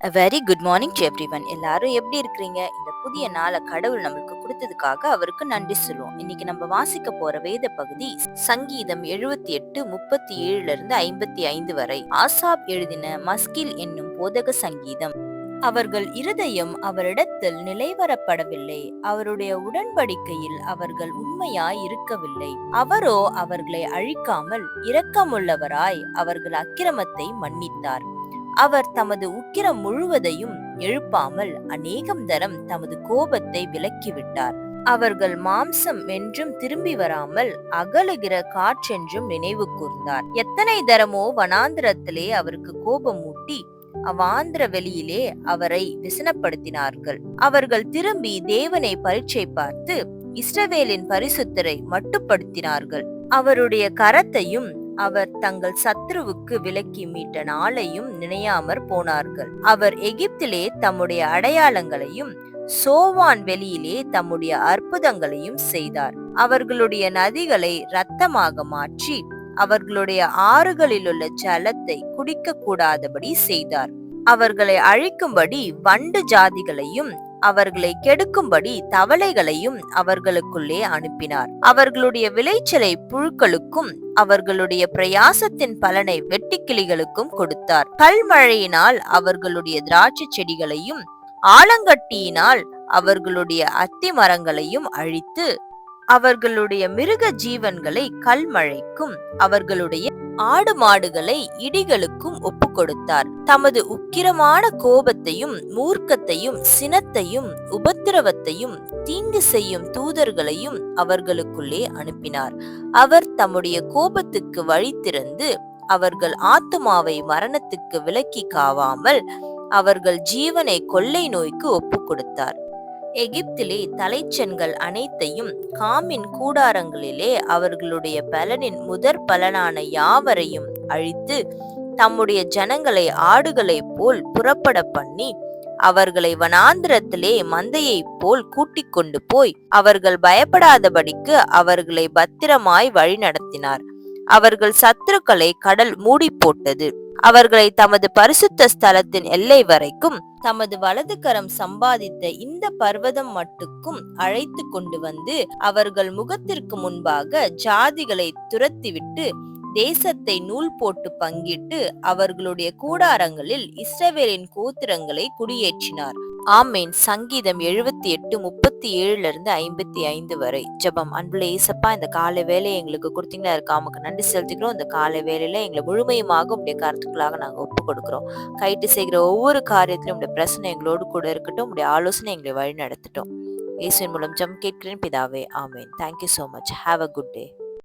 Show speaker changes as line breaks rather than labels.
A very good morning to everyone. எல்லாரும் எப்படி இருக்கிறீங்க? இந்த புதிய நாளை கடவுள் நம்மளுக்கு கொடுத்ததுக்காக அவருக்கு நன்றி சொல்லுவோம். இன்னைக்கு நம்ம வாசிக்க போற வேத பகுதி சங்கீதம் 78:37 இருந்து 55 வரை. ஆசாப் எழுதின மஸ்கில் என்னும் போதக சங்கீதம். அவர்கள் இருதயம் அவரிடத்தில் நிலைவரப்படவில்லை, அவருடைய உடன்படிக்கையில் அவர்கள் உண்மையாய் இருக்கவில்லை. அவரோ அவர்களை அழிக்காமல் இரக்கமுள்ளவராய் அவர்கள் அக்கிரமத்தை மன்னித்தார். அவர் தமது உக்கிரம் முழுவதையும் எழுப்பாமல் அநேகம் தரம் தமது கோபத்தை விலக்கிவிட்டார். அவர்கள் மாம்சம் என்றும் திரும்பி வராமல் அகலுகிற காற்றென்றும் நினைவு கூர்ந்தார். எத்தனை தரமோ வனாந்திரத்திலே அவருக்கு கோபம் மூட்டி அவ்வாந்திர வெளியிலே அவரை விசனப்படுத்தினார்கள். அவர்கள் திரும்பி தேவனை பரீட்சை பார்த்து இஸ்ரவேலின் பரிசுத்தரை மட்டுப்படுத்தினார்கள். அவருடைய கரத்தையும் அவர் தங்கள் சத்ருவுக்கு விலக்கி மீட்ட நாளையும் நினையாமற் போனார்கள். அவர் எகிப்திலே தம்முடைய அடையாளங்களையும் சோவான் வெளியிலே தம்முடைய அற்புதங்களையும் செய்தார். அவர்களுடைய நதிகளை இரத்தமாக மாற்றி அவர்களுடைய ஆறுகளிலுள்ள ஜலத்தை குடிக்க கூடாதபடி செய்தார். அவர்களை அழிக்கும்படி வண்டு ஜாதிகளையும் அவர்களை கெடுக்கும்படி தவளைகளையும் அவர்களுக்குள்ளே அனுப்பினார். அவர்களுடைய விளைச்சலை புழுக்களுக்கும் அவர்களுடைய பிரயாசத்தின் பலனை வெட்டுக்கிளிகளுக்கும் கொடுத்தார். கல்மழையினால் அவர்களுடைய திராட்சை செடிகளையும் ஆலங்கட்டியினால் அவர்களுடைய அத்தி மரங்களையும் அழித்து அவர்களுடைய மிருக ஜீவன்களை கல்மழைக்கும் அவர்களுடைய ஆடு மாடுகளை இடிகளுக்கும் ஒப்பு கொடுத்தார். தமது உக்கிரமான கோபத்தையும் மூர்க்கத்தையும் சினத்தையும் உபத்திரவத்தையும் தீங்கு செய்யும் தூதர்களையும் அவர்களுக்குள்ளே அனுப்பினார். அவர் தம்முடைய கோபத்துக்கு வழி திறந்து அவர்கள் ஆத்துமாவை மரணத்துக்கு விலக்கி காவாமல் அவர்கள் ஜீவனை கொள்ளை நோய்க்கு ஒப்பு கொடுத்தார். எகிப்திலே தலைச்சன்கள் அனைத்தையும் காமின் கூடாரங்களிலே அவர்களுடைய பலனின் முதற் பலனான யாவரையும் அழித்து தம்முடைய ஜனங்களை ஆடுகளைப் போல் புறப்பட பண்ணி அவர்களை வனாந்திரத்திலே மந்தையைப் போல் கூட்டிக் கொண்டு போய் அவர்கள் பயப்படாதபடிக்கு அவர்களை பத்திரமாய் வழி நடத்தினார். அவர்கள் சத்துருக்களை கடல் மூடி போட்டது. அவர்களை தமது பரிசுத்த ஸ்தலத்தின் எல்லை வரைக்கும் தமது வலது கரம் சம்பாதித்த இந்த பர்வதம் மட்டுக்கும் அழைத்து கொண்டு வந்து அவர்கள் முகத்திற்கு முன்பாக ஜாதிகளை துரத்திவிட்டு தேசத்தை நூல் போட்டு பங்கிட்டு அவர்களுடைய கூடாரங்களில் இஸ்ரவேலின் கோத்திரங்களை குடியேற்றினார். ஆமேன். சங்கீதம் 78:37 இருந்து 55 வரை. ஜெபம். அன்புள்ள ஏசப்பா, இந்த காலை வேலையை எங்களுக்கு கொடுத்தீங்களா இருக்கா நமக்கு நன்றி செலுத்திக்கிறோம். இந்த காலை வேலையில எங்களை முழுமையுமாக உடைய கருத்துக்களாக நாங்க ஒப்பு கொடுக்கிறோம். கைட்டு செய்கிற ஒவ்வொரு காரியத்திலும் உடைய பிரச்சனை எங்களோடு கூட இருக்கட்டும். உடைய ஆலோசனை எங்களை வழி நடத்தட்டும். இயேசுவின் மூலம் ஜெபம் கேட்கிறேன் பிதாவே. ஆமேன். Thank you so much. Have a good day.